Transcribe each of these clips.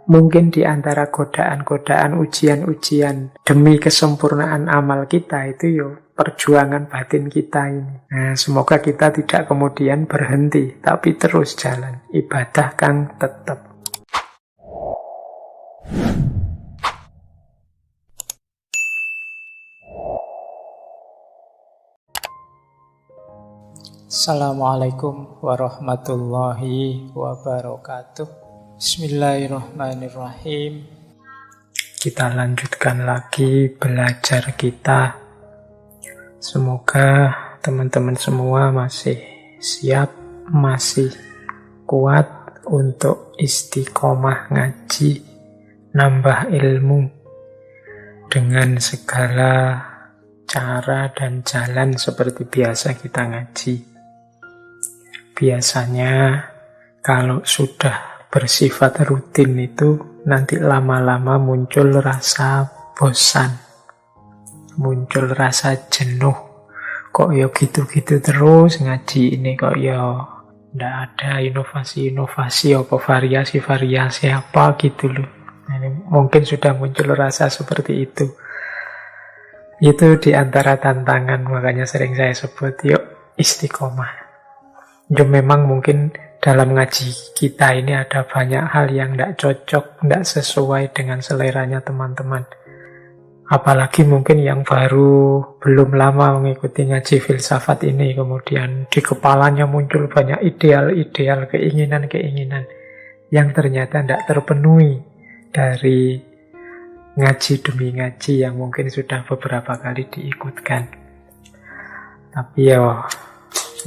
Mungkin di antara godaan-godaan, ujian-ujian demi kesempurnaan amal kita itu yo perjuangan batin kita ini. Nah, semoga kita tidak kemudian berhenti, tapi terus jalan. Ibadah kang tetap. Assalamualaikum warahmatullahi wabarakatuh. Bismillahirrahmanirrahim. Kita lanjutkan lagi belajar kita. Semoga teman-teman semua masih siap, masih kuat untuk istiqomah ngaji, nambah ilmu dengan segala cara dan jalan seperti biasa kita ngaji. Biasanya kalau sudah bersifat rutin itu nanti lama-lama muncul rasa bosan, muncul rasa jenuh. Kok ya gitu-gitu terus ngaji ini, kok ya ndak ada inovasi-inovasi apa variasi-variasi apa gitu loh. Nah, mungkin sudah muncul rasa seperti itu. Itu di antara tantangan, makanya sering saya sebut yuk istiqomah. Ya memang mungkin dalam ngaji kita ini ada banyak hal yang tidak cocok, tidak sesuai dengan seleranya teman-teman. Apalagi mungkin yang baru, belum lama mengikuti ngaji filsafat ini, kemudian di kepalanya muncul banyak ideal-ideal, keinginan-keinginan yang ternyata tidak terpenuhi dari ngaji demi ngaji yang mungkin sudah beberapa kali diikutkan. Tapi ya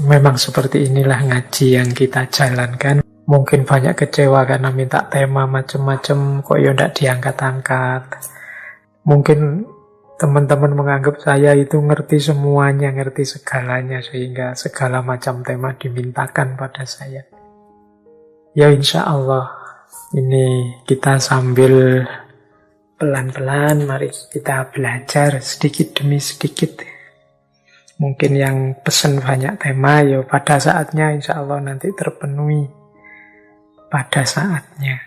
memang seperti inilah ngaji yang kita jalankan. Mungkin banyak kecewa karena minta tema macam-macam, kok ya tidak diangkat-angkat. Mungkin teman-teman menganggap saya itu ngerti semuanya, ngerti segalanya, sehingga segala macam tema dimintakan pada saya. Ya insya Allah, ini kita sambil pelan-pelan, mari kita belajar sedikit demi sedikit. Mungkin yang pesen banyak tema, ya pada saatnya insya Allah nanti terpenuhi pada saatnya.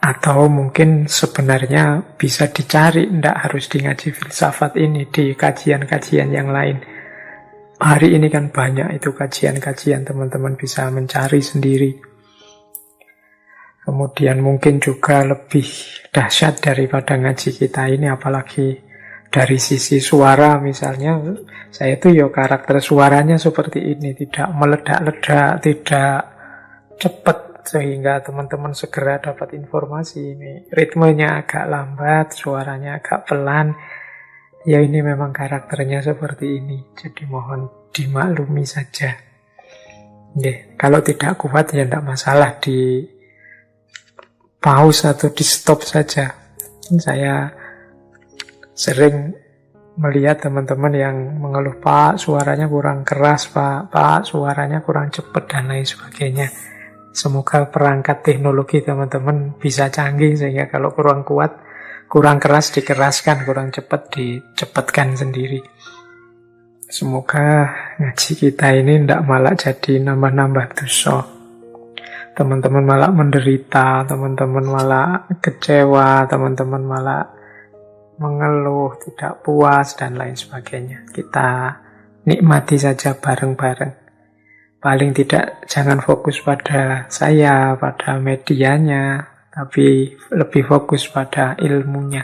Atau mungkin sebenarnya bisa dicari, tidak harus di ngaji filsafat ini, di kajian-kajian yang lain. Hari ini kan banyak itu kajian-kajian, teman-teman bisa mencari sendiri. Kemudian mungkin juga lebih dahsyat daripada ngaji kita ini, apalagi dari sisi suara misalnya, saya tuh ya karakter suaranya seperti ini, tidak meledak-ledak, tidak cepat, sehingga teman-teman segera dapat informasi. Ini ritmenya agak lambat, suaranya agak pelan. Ya ini memang karakternya seperti ini, jadi mohon dimaklumi saja. Kalau tidak kuat ya tidak masalah, di pause atau di stop saja. Saya sering melihat teman-teman yang mengeluh, Pak suaranya kurang keras, Pak suaranya kurang cepat, dan lain sebagainya. Semoga perangkat teknologi teman-teman bisa canggih, sehingga kalau kurang kuat, kurang keras dikeraskan, kurang cepat dicepatkan sendiri. Semoga ngaji kita ini tidak malah jadi nambah-nambah dosa. Teman-teman malah menderita, teman-teman malah kecewa, teman-teman malah mengeluh, tidak puas, dan lain sebagainya. Kita nikmati saja bareng-bareng. Paling tidak jangan fokus pada saya, pada medianya, tapi lebih fokus pada ilmunya.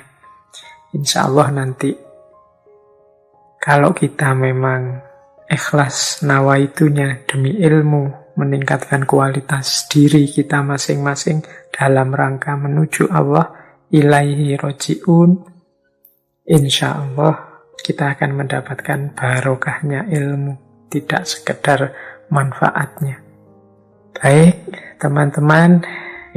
Insya Allah nanti kalau kita memang ikhlas nawaitunya demi ilmu, meningkatkan kualitas diri kita masing-masing dalam rangka menuju Allah, ilaihi roji'un, insya Allah kita akan mendapatkan barokahnya ilmu, tidak sekedar manfaatnya. Baik teman-teman,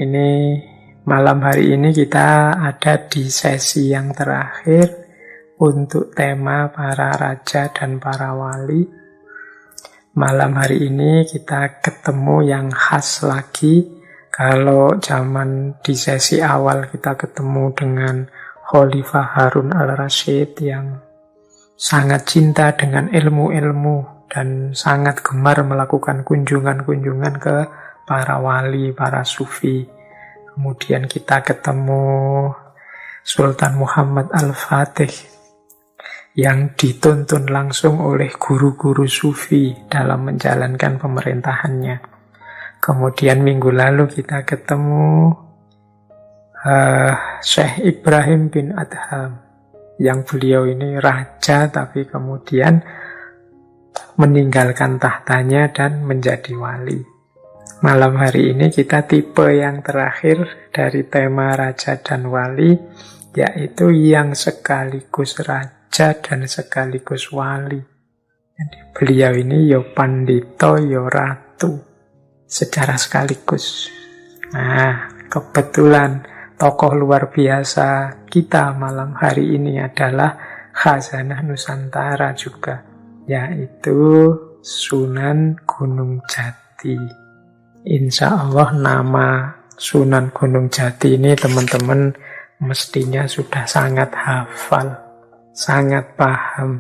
ini malam hari ini kita ada di sesi yang terakhir untuk tema para raja dan para wali. Malam hari ini kita ketemu yang khas lagi. Kalau zaman di sesi awal kita ketemu dengan Khalifah Harun al-Rasyid yang sangat cinta dengan ilmu-ilmu dan sangat gemar melakukan kunjungan-kunjungan ke para wali, para sufi. Kemudian kita ketemu Sultan Muhammad Al-Fatih yang dituntun langsung oleh guru-guru sufi dalam menjalankan pemerintahannya. Kemudian minggu lalu kita ketemu Syekh Ibrahim bin Adham, yang beliau ini raja tapi kemudian meninggalkan tahtanya dan menjadi wali. Malam hari ini kita tipe yang terakhir dari tema Raja dan Wali, yaitu yang sekaligus raja dan sekaligus wali. Jadi beliau ini yo pandito yo ratu secara sekaligus. Nah, kebetulan tokoh luar biasa kita malam hari ini adalah Khazanah Nusantara juga, yaitu Sunan Gunung Jati. Insya Allah nama Sunan Gunung Jati ini teman-teman mestinya sudah sangat hafal, sangat paham.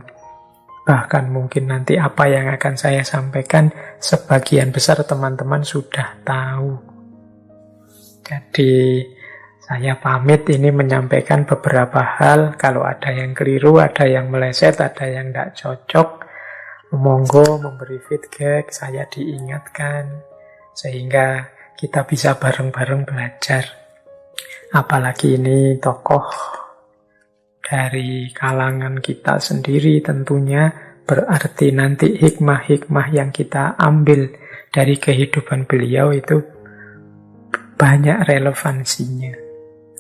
Bahkan mungkin nanti apa yang akan saya sampaikan sebagian besar teman-teman sudah tahu. Jadi saya pamit ini menyampaikan beberapa hal. Kalau ada yang keliru, ada yang meleset, ada yang tidak cocok, monggo memberi feedback, saya diingatkan, sehingga kita bisa bareng-bareng belajar. Apalagi ini tokoh dari kalangan kita sendiri tentunya, berarti nanti hikmah-hikmah yang kita ambil dari kehidupan beliau itu banyak relevansinya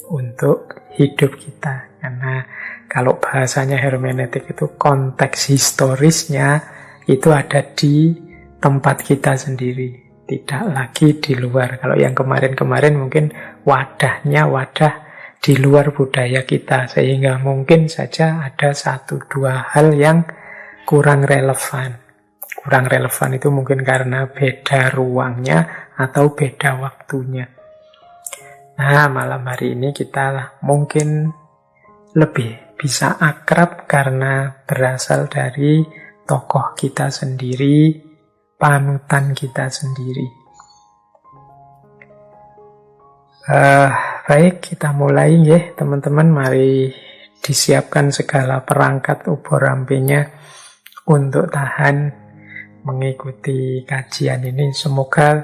untuk hidup kita. Karena kalau bahasanya hermeneutik itu konteks historisnya itu ada di tempat kita sendiri, tidak lagi di luar. Kalau yang kemarin-kemarin mungkin wadahnya wadah di luar budaya kita, sehingga mungkin saja ada 1-2 hal yang kurang relevan. Kurang relevan itu mungkin karena beda ruangnya atau beda waktunya. Nah, malam hari ini kita mungkin lebih bisa akrab karena berasal dari tokoh kita sendiri, panutan kita sendiri. Baik, kita mulai ya teman-teman. Mari disiapkan segala perangkat ubur ampenya untuk tahan mengikuti kajian ini. Semoga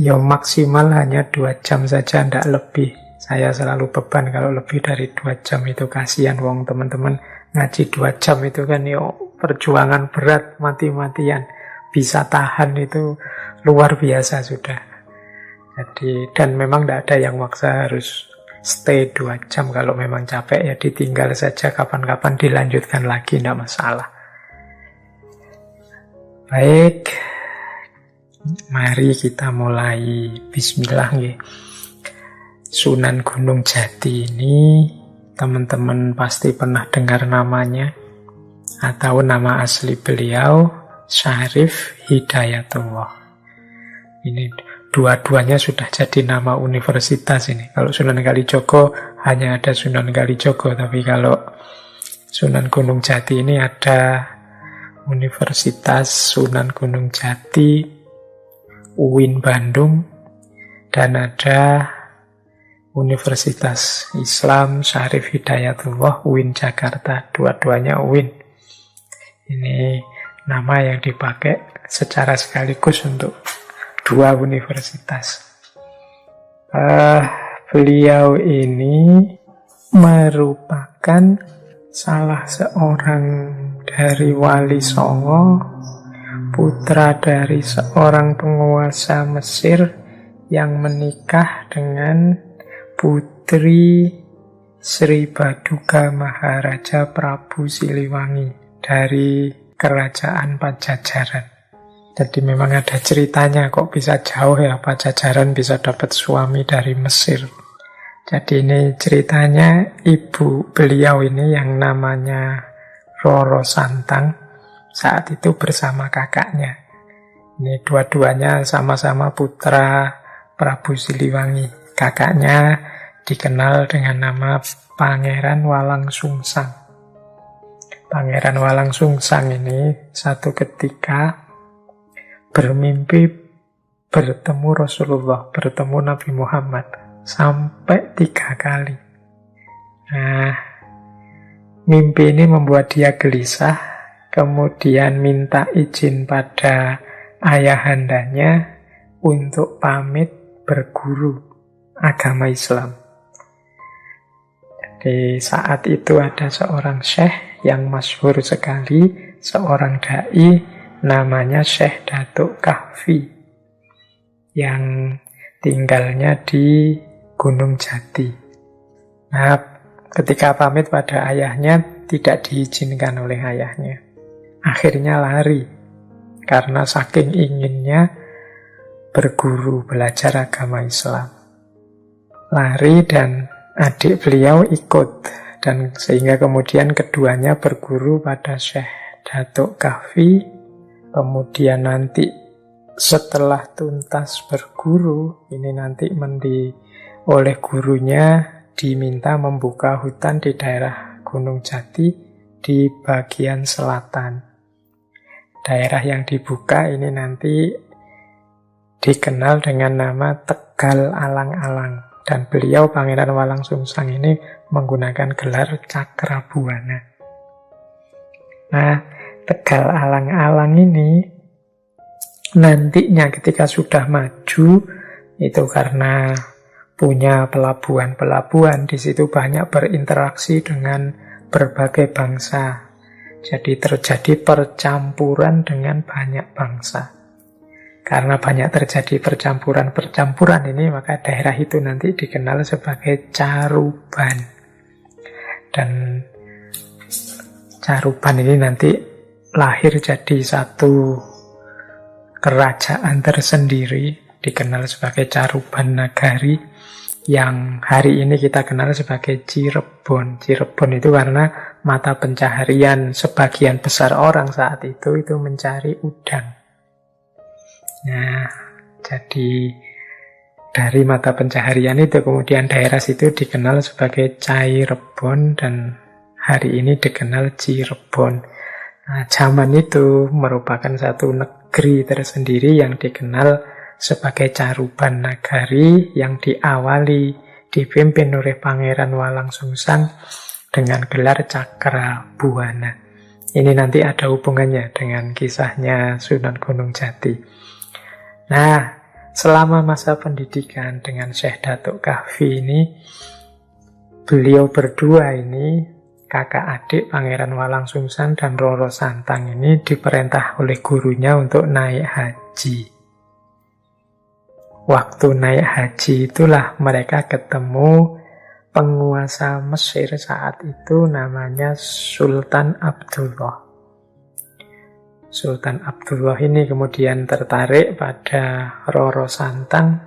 ya maksimal hanya 2 jam saja, tidak lebih. Saya selalu beban kalau lebih dari 2 jam itu kasihan wong teman-teman. Ngaji 2 jam itu kan yo perjuangan berat, mati-matian. Bisa tahan itu luar biasa sudah. Jadi, dan memang tidak ada yang maksa harus stay 2 jam. Kalau memang capek ya ditinggal saja, kapan-kapan dilanjutkan lagi, tidak masalah. Baik, mari kita mulai. Bismillah ya. Sunan Gunung Jati ini teman-teman pasti pernah dengar namanya, atau nama asli beliau Syarif Hidayatullah. Ini dua-duanya sudah jadi nama universitas ini. Kalau Sunan Kalijogo hanya ada Sunan Kalijogo, tapi kalau Sunan Gunung Jati ini ada Universitas Sunan Gunung Jati, UIN Bandung, dan ada Universitas Islam Syarif Hidayatullah UIN Jakarta. Dua-duanya UIN. Ini nama yang dipakai secara sekaligus untuk 2 universitas. Beliau ini merupakan salah seorang dari Wali Songo, putra dari seorang penguasa Mesir yang menikah dengan putri Sri Baduga Maharaja Prabu Siliwangi dari Kerajaan Pajajaran. Jadi memang ada ceritanya kok bisa jauh ya Pajajaran bisa dapat suami dari Mesir. Jadi ini ceritanya ibu beliau ini yang namanya Roro Santang saat itu bersama kakaknya. Ini dua-duanya sama-sama putra Prabu Siliwangi. Kakaknya dikenal dengan nama Pangeran Walang Sungsang. Pangeran Walang Sungsang ini satu ketika bermimpi bertemu Rasulullah, bertemu Nabi Muhammad sampai 3 kali. Nah, mimpi ini membuat dia gelisah, kemudian minta izin pada ayahandanya untuk pamit berguru agama Islam. Jadi saat itu ada seorang syekh yang masyhur sekali, seorang dai namanya Syekh Datuk Kahfi yang tinggalnya di Gunung Jati. Nah, ketika pamit pada ayahnya tidak diizinkan oleh ayahnya. Akhirnya lari karena saking inginnya berguru belajar agama Islam. Lari dan adik beliau ikut, dan sehingga kemudian keduanya berguru pada Syekh Datuk Kahfi. Kemudian nanti setelah tuntas berguru, ini nanti oleh gurunya diminta membuka hutan di daerah Gunung Jati di bagian selatan. Daerah yang dibuka ini nanti dikenal dengan nama Tegal Alang-alang. Dan beliau, Pangeran Walangsungsang ini, menggunakan gelar Cakrabuana. Nah, Tegal Alang-alang ini nantinya ketika sudah maju, itu karena punya pelabuhan-pelabuhan, di situ banyak berinteraksi dengan berbagai bangsa. Jadi terjadi percampuran dengan banyak bangsa. Karena banyak terjadi percampuran-percampuran ini, maka daerah itu nanti dikenal sebagai Caruban. Dan Caruban ini nanti lahir jadi satu kerajaan tersendiri, dikenal sebagai Caruban Nagari, yang hari ini kita kenal sebagai Cirebon. Cirebon itu karena mata pencaharian sebagian besar orang saat itu mencari udang. Nah, jadi dari mata pencaharian itu kemudian daerah situ dikenal sebagai Cirebon dan hari ini dikenal Cirebon. Nah, zaman itu merupakan satu negeri tersendiri yang dikenal sebagai Caruban Nagari yang dipimpin oleh Pangeran Walangsungsang dengan gelar Cakrabuana. Ini nanti ada hubungannya dengan kisahnya Sunan Gunung Jati. Nah, selama masa pendidikan dengan Syekh Datuk Kahfi ini, beliau berdua ini, kakak adik Pangeran Walangsungsang dan Roro Santang ini diperintah oleh gurunya untuk naik haji. Waktu naik haji itulah mereka ketemu penguasa Mesir saat itu namanya Sultan Abdullah. Sultan Abdullah ini kemudian tertarik pada Roro Santang,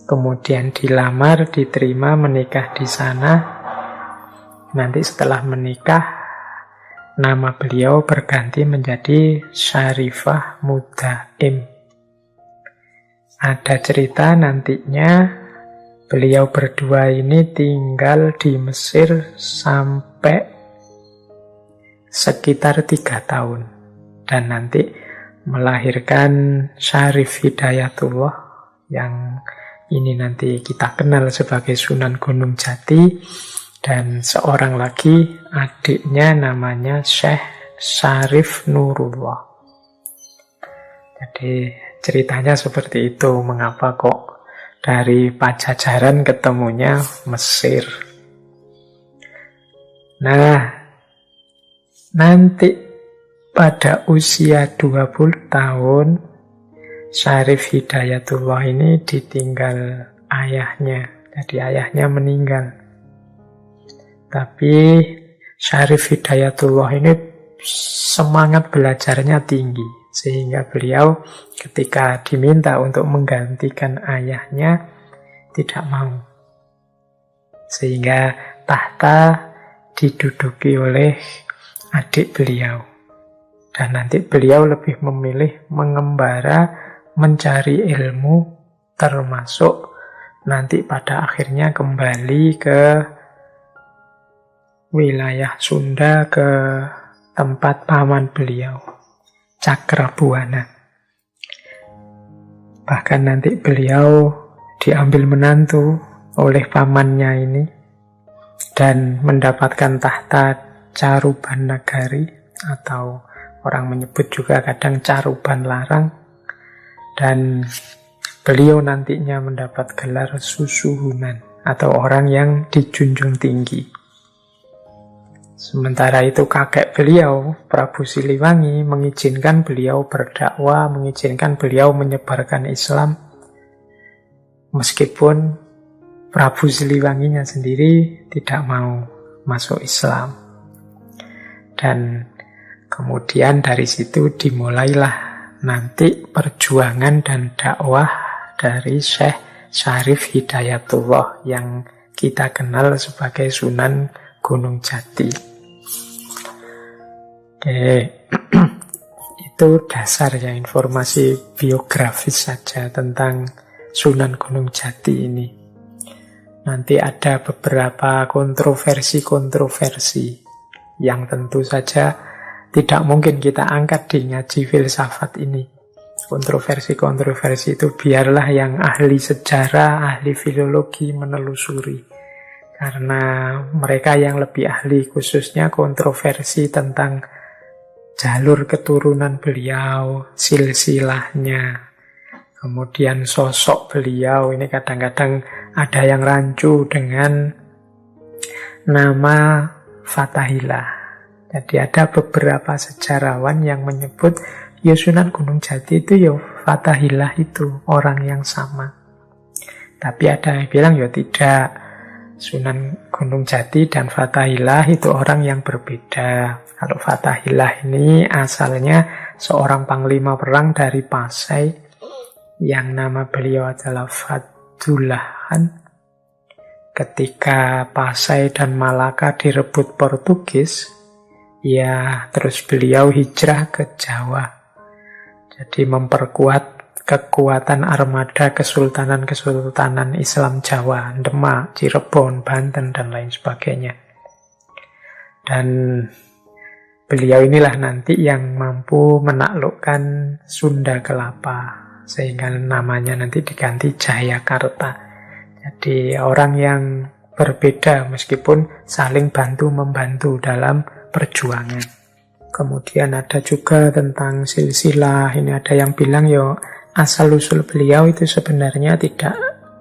kemudian dilamar, diterima, menikah di sana. Nanti setelah menikah, nama beliau berganti menjadi Syarifah Mudaim. Ada cerita nantinya beliau berdua ini tinggal di Mesir sampai sekitar 3 tahun. Dan nanti melahirkan Syarif Hidayatullah yang ini nanti kita kenal sebagai Sunan Gunung Jati, dan seorang lagi adiknya namanya Syekh Syarif Nurullah. Jadi ceritanya seperti itu, mengapa kok dari Pajajaran ketemunya Mesir. Nah, nanti pada usia 20 tahun, Syarif Hidayatullah ini ditinggal ayahnya. Jadi ayahnya meninggal. Tapi Syarif Hidayatullah ini semangat belajarnya tinggi. Sehingga beliau ketika diminta untuk menggantikan ayahnya, tidak mau. Sehingga tahta diduduki oleh adik beliau. Dan nanti beliau lebih memilih mengembara, mencari ilmu, termasuk nanti pada akhirnya kembali ke wilayah Sunda, ke tempat paman beliau, Cakrabuana. Bahkan nanti beliau diambil menantu oleh pamannya ini dan mendapatkan tahta Caruban Nagari, atau orang menyebut juga kadang Caruban Larang, dan beliau nantinya mendapat gelar Susuhunan atau orang yang dijunjung tinggi. Sementara itu kakek beliau, Prabu Siliwangi, mengizinkan beliau berdakwah, mengizinkan beliau menyebarkan Islam, meskipun Prabu Siliwanginya sendiri tidak mau masuk Islam. Dan kemudian dari situ dimulailah nanti perjuangan dan dakwah dari Syekh Syarif Hidayatullah yang kita kenal sebagai Sunan Gunung Jati. Oke, itu dasar ya, informasi biografis saja tentang Sunan Gunung Jati ini. Nanti ada beberapa kontroversi-kontroversi yang tentu saja tidak mungkin kita angkat di ngaji filsafat ini. Kontroversi-kontroversi itu biarlah yang ahli sejarah, ahli filologi menelusuri. Karena mereka yang lebih ahli, khususnya kontroversi tentang jalur keturunan beliau, silsilahnya, kemudian sosok beliau. Ini kadang-kadang ada yang rancu dengan nama Fathahillah. Jadi ada beberapa sejarawan yang menyebut ya Sunan Gunung Jati itu ya Fathahillah itu orang yang sama. Tapi ada yang bilang ya tidak, Sunan Gunung Jati dan Fathahillah itu orang yang berbeda. Kalau Fathahillah ini asalnya seorang panglima perang dari Pasai yang nama beliau adalah Fadulahan. Ketika Pasai dan Malaka direbut Portugis, ya terus beliau hijrah ke Jawa. Jadi memperkuat kekuatan armada kesultanan-kesultanan Islam Jawa, Demak, Cirebon, Banten, dan lain sebagainya. Dan beliau inilah nanti yang mampu menaklukkan Sunda Kelapa, sehingga namanya nanti diganti Jayakarta. Jadi orang yang berbeda meskipun saling bantu-membantu dalam perjuangan. Kemudian ada juga tentang silsilah. Ini ada yang bilang yo asal-usul beliau itu sebenarnya tidak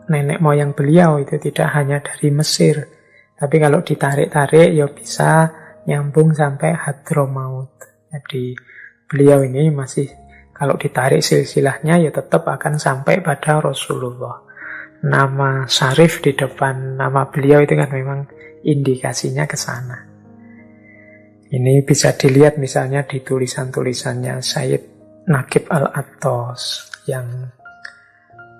nenek moyang beliau itu tidak hanya dari Mesir. Tapi kalau ditarik-tarik yo bisa nyambung sampai Hadramaut. Jadi beliau ini masih kalau ditarik silsilahnya ya tetap akan sampai pada Rasulullah. Nama Syarif di depan nama beliau itu kan memang indikasinya ke sana. Ini bisa dilihat misalnya di tulisan-tulisannya Sayyid Naqib Al-Attas yang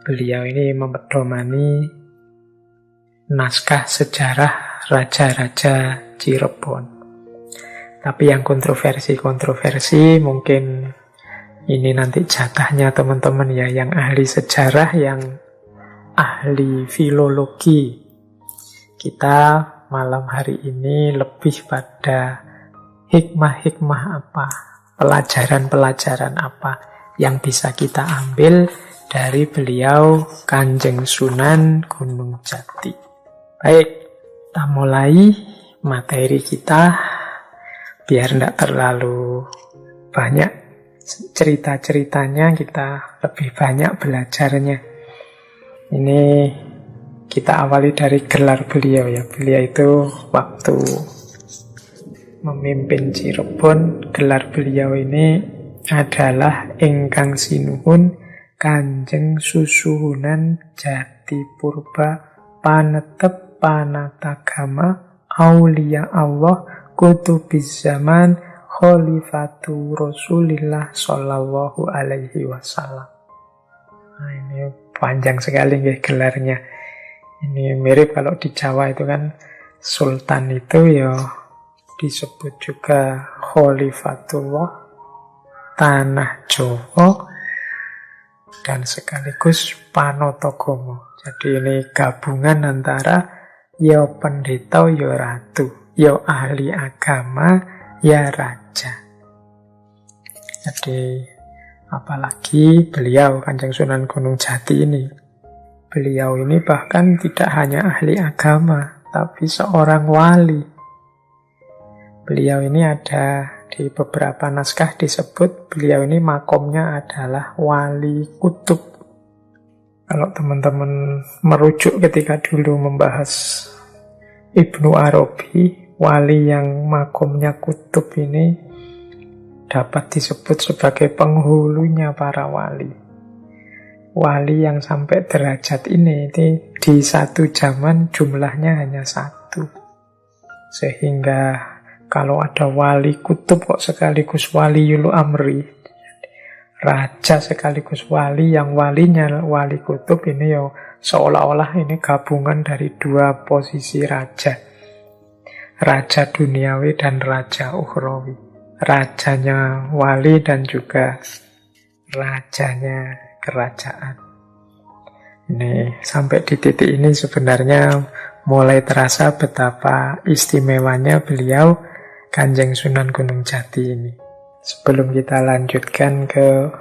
beliau ini mempedomani naskah sejarah raja-raja Cirebon. Tapi yang kontroversi mungkin ini nanti jatahnya teman-teman ya, yang ahli sejarah, yang ahli filologi. Kita malam hari ini lebih pada hikmah-hikmah apa, pelajaran-pelajaran apa yang bisa kita ambil dari beliau Kanjeng Sunan Gunung Jati. Baik, kita mulai materi kita biar tidak terlalu banyak cerita-ceritanya, kita lebih banyak belajarnya. Ini kita awali dari gelar beliau ya. Beliau itu waktu memimpin Cirebon, gelar beliau ini adalah Ingkang Sinuhun Kanjeng Susuhunan Jati Purba Panetep Panatagama Aulia Allah Kutubiz Zaman Khalifatu Rasulillah Sallallahu Alaihi Wasallam. Nah, ini panjang sekali ya gelarnya. Ini mirip kalau di Jawa itu kan Sultan itu ya disebut juga Khalifatullah Tanah Jawa dan sekaligus Panatagomo. Jadi ini gabungan antara ya pendeta ya ratu, ya ahli agama ya raja. Jadi apalagi beliau Kanjeng Sunan Gunung Jati ini Beliau ini bahkan tidak hanya ahli agama, tapi seorang wali. Beliau ini ada di beberapa naskah disebut beliau ini makomnya adalah wali kutub. Kalau teman-teman merujuk ketika dulu membahas Ibnu Arabi, wali yang makomnya kutub ini dapat disebut sebagai penghulunya para wali. Wali yang sampai derajat ini di satu zaman jumlahnya hanya satu. Sehingga kalau ada wali kutub kok sekaligus waliul amri, raja sekaligus wali, yang walinya wali kutub ini ya seolah-olah ini gabungan dari dua posisi raja. Raja duniawi dan raja ukhrawi. Rajanya wali dan juga rajanya kerajaan. Ini sampai di titik ini sebenarnya mulai terasa betapa istimewanya beliau Kanjeng Sunan Gunung Jati ini. Sebelum kita lanjutkan ke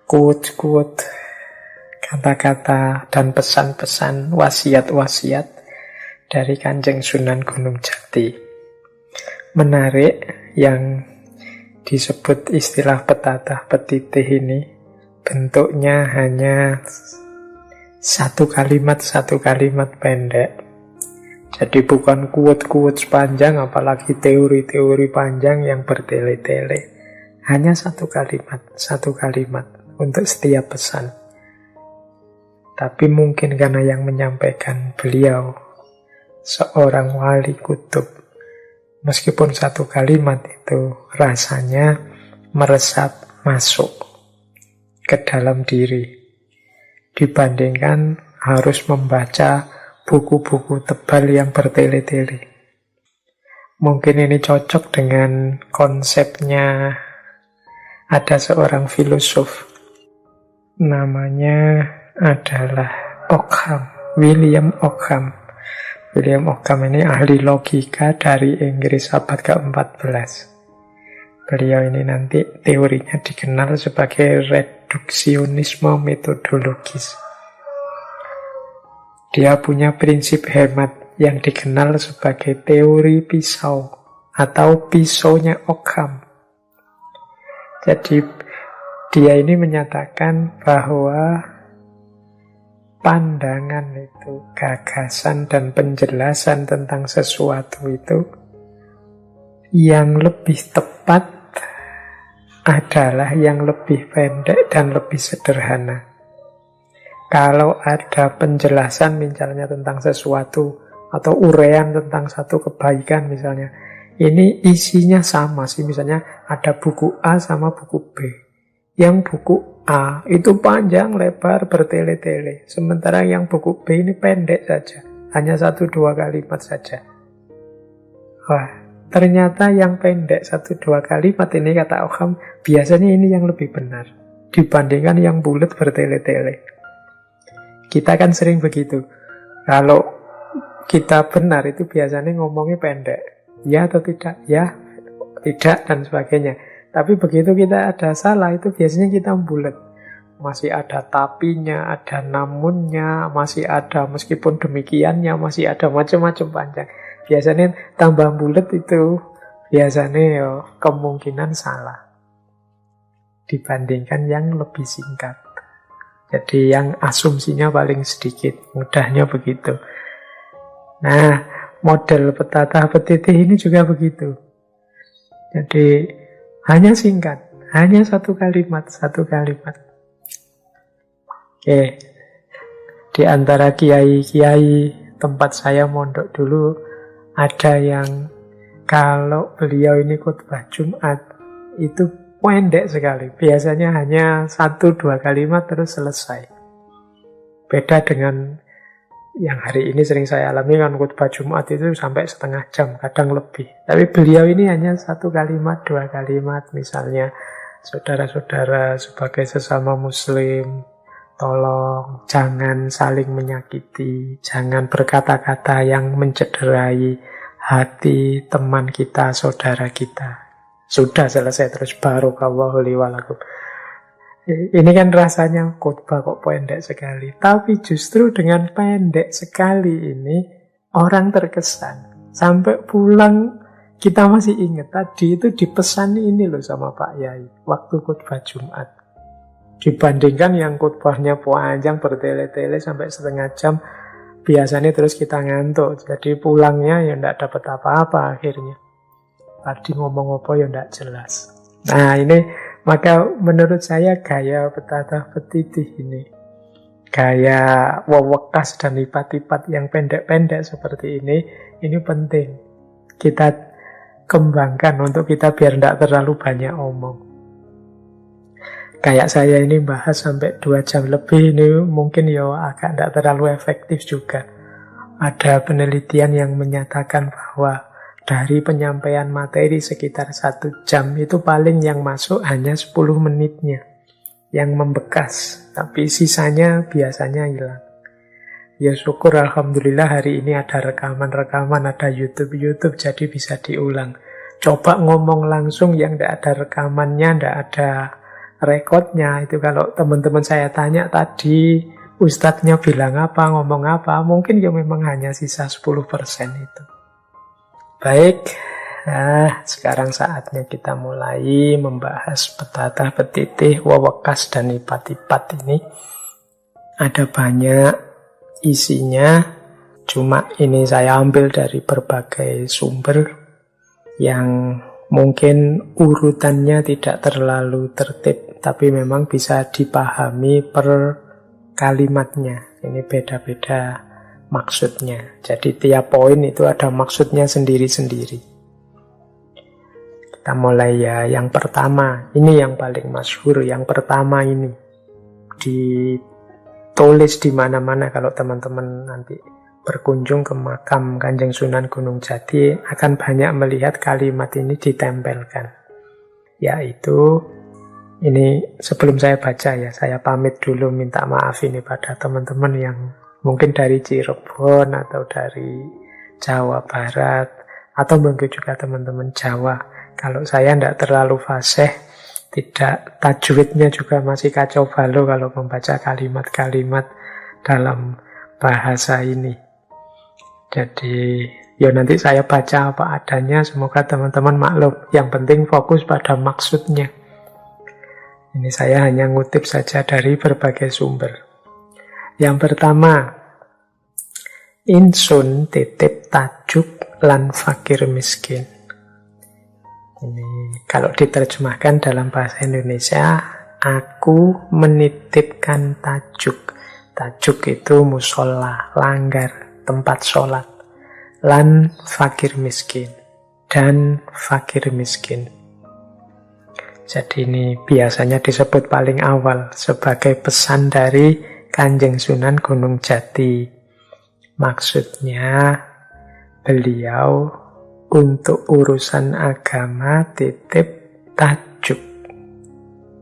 quote-quote, kata-kata dan pesan-pesan wasiat-wasiat dari Kanjeng Sunan Gunung Jati. Menarik yang disebut istilah petatah petitih ini, bentuknya hanya satu kalimat pendek. Jadi bukan quote-quote panjang, apalagi teori-teori panjang yang bertele-tele. Hanya satu kalimat untuk setiap pesan. Tapi mungkin karena yang menyampaikan beliau seorang wali kutub, meskipun satu kalimat itu rasanya meresap masuk ke dalam diri, dibandingkan harus membaca buku-buku tebal yang bertele-tele. Mungkin ini cocok dengan konsepnya ada seorang filosof, namanya adalah Ockham, William Ockham. William Ockham ini ahli logika dari Inggris abad ke-14. Beliau ini nanti teorinya dikenal sebagai reduksionisme metodologis. Dia punya prinsip hemat yang dikenal sebagai teori pisau atau pisaunya Ockham. Jadi dia ini menyatakan bahwa pandangan itu, gagasan dan penjelasan tentang sesuatu itu yang lebih tepat adalah yang lebih pendek dan lebih sederhana. Kalau ada penjelasan misalnya tentang sesuatu atau uraian tentang satu kebaikan misalnya, ini isinya sama sih, misalnya ada buku A sama buku B. Yang buku A itu panjang, lebar, bertele-tele. Sementara yang buku B ini pendek saja, hanya 1-2 kalimat saja. Wah, ternyata yang pendek 1-2 kalimat ini, kata Ockham, biasanya ini yang lebih benar dibandingkan yang bulat bertele-tele. Kita kan sering begitu. Kalau kita benar itu biasanya ngomongnya pendek. Ya atau tidak? Ya, tidak, dan sebagainya. Tapi begitu kita ada salah, itu biasanya kita bulat. Masih ada tapinya, ada namunnya, masih ada meskipun demikiannya, masih ada macam-macam panjang. Biasanya tambah bulat itu biasanya ya kemungkinan salah dibandingkan yang lebih singkat. Jadi yang asumsinya paling sedikit, mudahnya begitu. Nah, model petatah petitih ini juga begitu. Jadi hanya singkat, hanya satu kalimat. Oke, di antara kiai-kiai tempat saya mondok dulu, ada yang kalau beliau ini khutbah Jumat itu pendek sekali. Biasanya hanya 1-2 kalimat terus selesai. Beda dengan yang hari ini sering saya alami, kan khutbah Jumat itu sampai setengah jam, kadang lebih. Tapi beliau ini hanya 1 kalimat, 2 kalimat. Misalnya, saudara-saudara sebagai sesama muslim, tolong jangan saling menyakiti, jangan berkata-kata yang mencederai hati teman kita, saudara kita. Sudah selesai, terus barokallahu li wa lakum. Ini kan rasanya khotbah kok pendek sekali. Tapi justru dengan pendek sekali ini orang terkesan. Sampai pulang kita masih ingat tadi itu dipesan ini loh sama Pak Yai waktu khotbah Jumat. Dibandingkan yang khotbahnya panjang bertele-tele sampai setengah jam, biasanya terus kita ngantuk. Jadi pulangnya ya enggak dapat apa-apa akhirnya. Tadi ngomong apa ya enggak jelas. Nah ini, maka menurut saya gaya Petata Petitih ini, gaya wewekas dan lipat-lipat yang pendek-pendek seperti ini penting kita kembangkan untuk kita biar tidak terlalu banyak omong. Kayak saya ini bahas sampai 2 jam lebih ini mungkin ya agak tidak terlalu efektif juga. Ada penelitian yang menyatakan bahwa dari penyampaian materi sekitar 1 jam itu paling yang masuk hanya 10 menitnya yang membekas, tapi sisanya biasanya hilang. Ya syukur alhamdulillah hari ini ada rekaman-rekaman, ada YouTube, jadi bisa diulang. Coba ngomong langsung yang tidak ada rekamannya, tidak ada rekodnya, itu kalau teman-teman saya tanya tadi, ustadznya bilang apa, ngomong apa, mungkin ya memang hanya sisa 10% itu. Baik, sekarang saatnya kita mulai membahas Petata Petitih, wewekas dan lipat-lipat ini. Ada banyak isinya, cuma ini saya ambil dari berbagai sumber yang mungkin urutannya tidak terlalu tertib, tapi memang bisa dipahami per kalimatnya. Ini beda-beda maksudnya. Jadi tiap poin itu ada maksudnya sendiri-sendiri. Kita mulai ya, yang pertama. Ini yang paling masyhur, yang pertama ini. Ditulis di mana-mana kalau teman-teman nanti berkunjung ke makam Kanjeng Sunan Gunung Jati akan banyak melihat kalimat ini ditempelkan. Yaitu, ini sebelum saya baca ya, saya pamit dulu minta maaf ini pada teman-teman yang mungkin dari Cirebon atau dari Jawa Barat atau mungkin juga teman-teman Jawa. Kalau saya tidak terlalu fasih, tidak tajwidnya juga masih kacau balau kalau membaca kalimat-kalimat dalam bahasa ini. Jadi ya nanti saya baca apa adanya, semoga teman-teman maklum. Yang penting fokus pada maksudnya. Ini saya hanya ngutip saja dari berbagai sumber. Yang pertama, Insun titip tajuk lan fakir miskin. Ini kalau diterjemahkan dalam bahasa Indonesia, aku menitipkan tajuk. Tajuk itu musola, langgar, tempat sholat. Lan fakir miskin. Dan fakir miskin. Jadi ini biasanya disebut paling awal sebagai pesan dari Kanjeng Sunan Gunung Jati. Maksudnya beliau untuk urusan agama titip tajuk.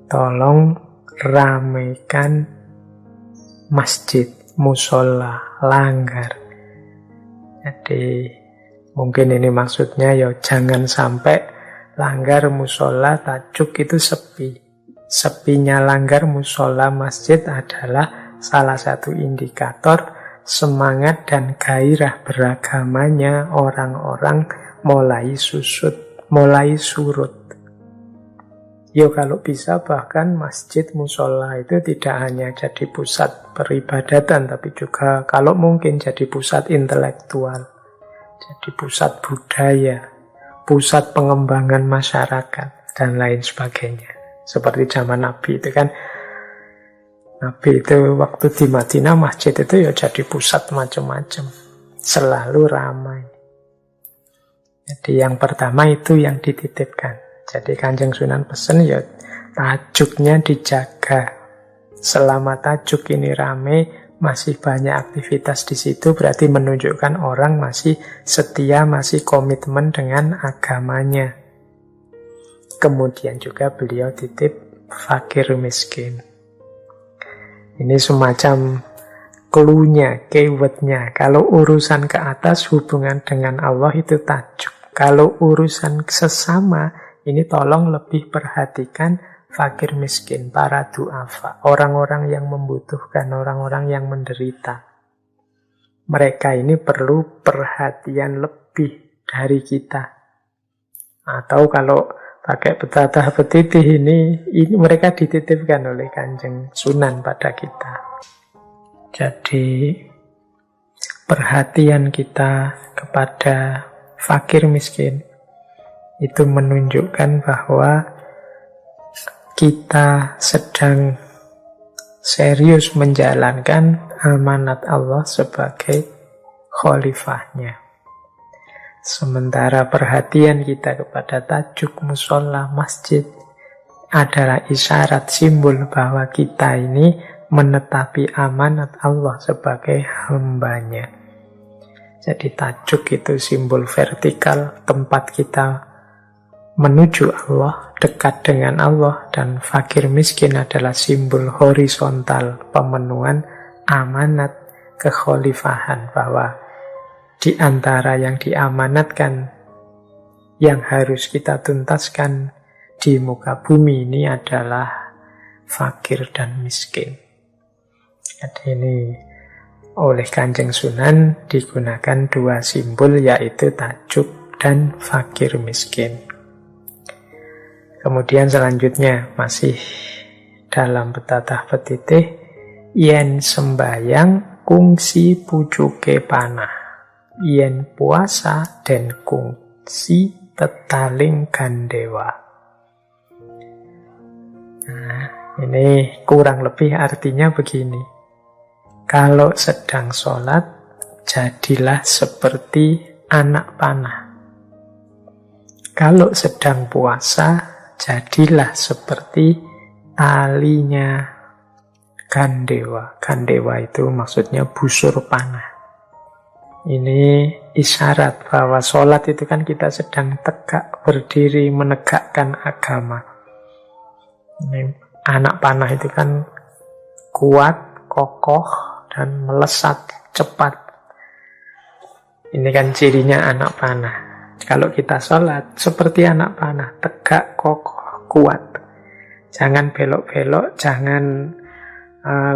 Tolong ramaikan masjid, musola, langgar. Jadi mungkin ini maksudnya ya jangan sampai langgar, musola, tajuk itu sepi. Sepinya langgar, musola, masjid adalah salah satu indikator semangat dan gairah beragamanya orang-orang mulai susut, mulai surut. Ya kalau bisa bahkan masjid, musola itu tidak hanya jadi pusat peribadatan, tapi juga kalau mungkin jadi pusat intelektual, jadi pusat budaya, pusat pengembangan masyarakat, dan lain sebagainya. Seperti zaman Nabi itu kan, Nabi itu waktu di Madinah, masjid itu ya jadi pusat macam-macam, selalu ramai. Jadi yang pertama itu yang dititipkan. Jadi Kanjeng Sunan pesen ya tajuknya dijaga. Selama tajuk ini ramai, masih banyak aktivitas di situ, berarti menunjukkan orang masih setia, masih komitmen dengan agamanya. Kemudian juga beliau titip fakir miskin. Ini semacam clue-nya, keyword-nya. Kalau urusan ke atas hubungan dengan Allah itu tajuk. Kalau urusan sesama, ini tolong lebih perhatikan fakir miskin, para du'afa, orang-orang yang membutuhkan, orang-orang yang menderita. Mereka ini perlu perhatian lebih dari kita. Atau kalau pakai betata betitih ini mereka dititipkan oleh Kanjeng Sunan pada kita. Jadi perhatian kita kepada fakir miskin itu menunjukkan bahwa kita sedang serius menjalankan amanat Allah sebagai khalifahnya. Sementara perhatian kita kepada tajuk musola masjid adalah isyarat simbol bahwa kita ini menetapi amanat Allah sebagai hambanya. Jadi tajuk itu simbol vertikal, tempat kita menuju Allah, dekat dengan Allah, dan fakir miskin adalah simbol horizontal, pemenuhan amanat kekhalifahan, bahwa di antara yang diamanatkan yang harus kita tuntaskan di muka bumi ini adalah fakir dan miskin. Jadi ini oleh Kanjeng Sunan digunakan dua simbol, yaitu tajuk dan fakir miskin. Kemudian selanjutnya masih dalam betatah betitih, yen sembayang kungsi pucuke panah, yen puasa den kungsi tetaling gandewa. Nah, ini kurang lebih artinya begini. Kalau sedang sholat, jadilah seperti anak panah. Kalau sedang puasa, jadilah seperti talinya gandewa. Gandewa itu maksudnya busur panah. Ini isyarat bahwa sholat itu kan kita sedang tegak berdiri menegakkan agama. Ini anak panah itu kan kuat, kokoh, dan melesat cepat. Ini kan cirinya anak panah. Kalau kita sholat seperti anak panah, tegak, kokoh, kuat. Jangan belok-belok, jangan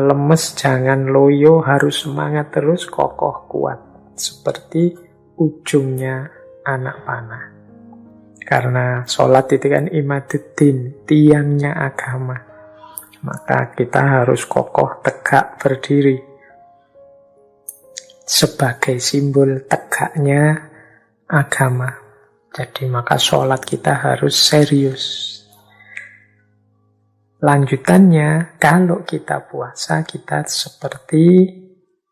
lemes, jangan loyo, harus semangat terus, kokoh, kuat. Seperti ujungnya anak panah. Karena sholat itu kan imaduddin, tiangnya agama. Maka kita harus kokoh, tegak, berdiri. Sebagai simbol tegaknya agama. Jadi maka sholat kita harus serius. Lanjutannya, kalau kita puasa, kita seperti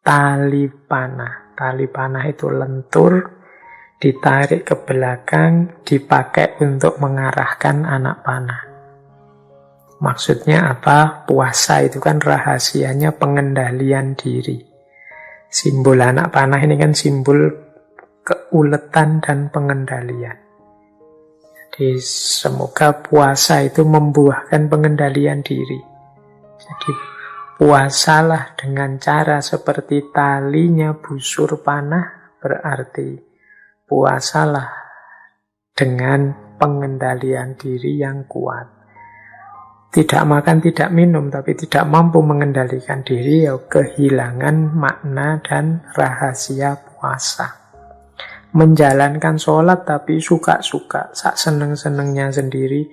tali panah. Tali panah itu lentur, ditarik ke belakang, dipakai untuk mengarahkan anak panah. Maksudnya apa? Puasa itu kan rahasianya pengendalian diri. Simbol anak panah ini kan simbol keuletan dan pengendalian. Jadi semoga puasa itu membuahkan pengendalian diri. Jadi puasalah dengan cara seperti talinya busur panah, berarti puasalah dengan pengendalian diri yang kuat. Tidak makan, tidak minum, tapi tidak mampu mengendalikan diri, ya kehilangan makna dan rahasia puasa. Menjalankan sholat tapi suka-suka, sak seneng-senengnya sendiri,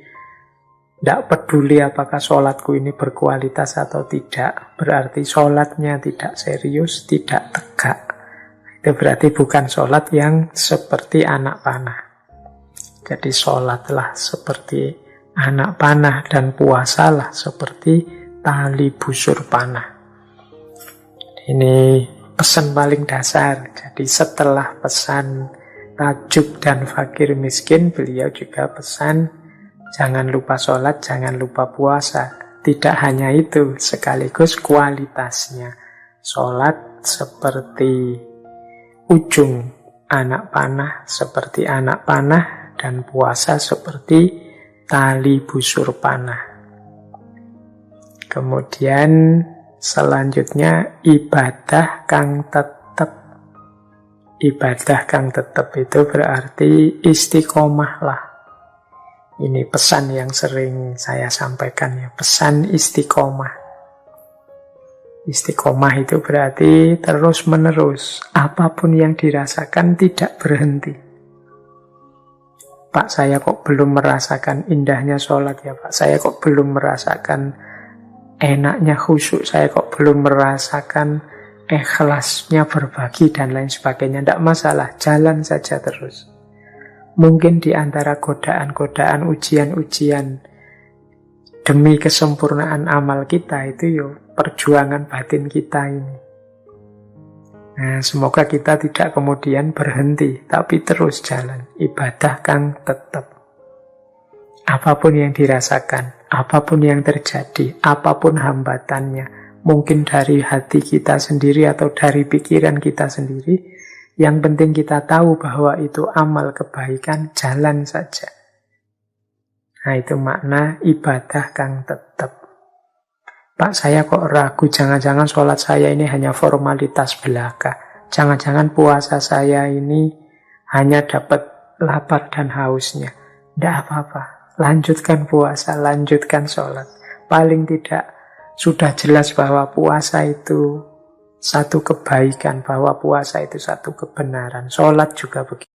tidak peduli apakah sholatku ini berkualitas atau tidak, berarti sholatnya tidak serius, tidak tegak. Itu berarti bukan sholat yang seperti anak panah. Jadi sholatlah seperti anak panah dan puasalah seperti tali busur panah. Ini pesan paling dasar. Jadi setelah pesan tajuk dan fakir miskin, beliau juga pesan jangan lupa sholat, jangan lupa puasa. Tidak hanya itu, sekaligus kualitasnya. Sholat seperti ujung anak panah, seperti anak panah, dan puasa seperti tali busur panah. Kemudian selanjutnya ibadah kang tetep. Ibadah kang tetep itu berarti istiqomahlah. Ini pesan yang sering saya sampaikan ya, pesan istiqomah. Istiqomah itu berarti terus-menerus, apapun yang dirasakan tidak berhenti. Pak, saya kok belum merasakan indahnya sholat ya Pak, saya kok belum merasakan enaknya khusyuk, saya kok belum merasakan ikhlasnya berbagi dan lain sebagainya. Tidak masalah, jalan saja terus. Mungkin di antara godaan-godaan, ujian-ujian demi kesempurnaan amal kita itu yo perjuangan batin kita ini. Nah, semoga kita tidak kemudian berhenti, tapi terus jalan. Ibadah kang tetap. Apapun yang dirasakan, apapun yang terjadi, apapun hambatannya, mungkin dari hati kita sendiri atau dari pikiran kita sendiri, yang penting kita tahu bahwa itu amal kebaikan, jalan saja. Nah, itu makna ibadah kang tetap. Pak, saya kok ragu, jangan-jangan sholat saya ini hanya formalitas belaka. Jangan-jangan puasa saya ini hanya dapat lapar dan hausnya. Tidak apa-apa, lanjutkan puasa, lanjutkan sholat. Paling tidak sudah jelas bahwa puasa itu satu kebaikan, bahwa puasa itu satu kebenaran. Sholat juga begitu.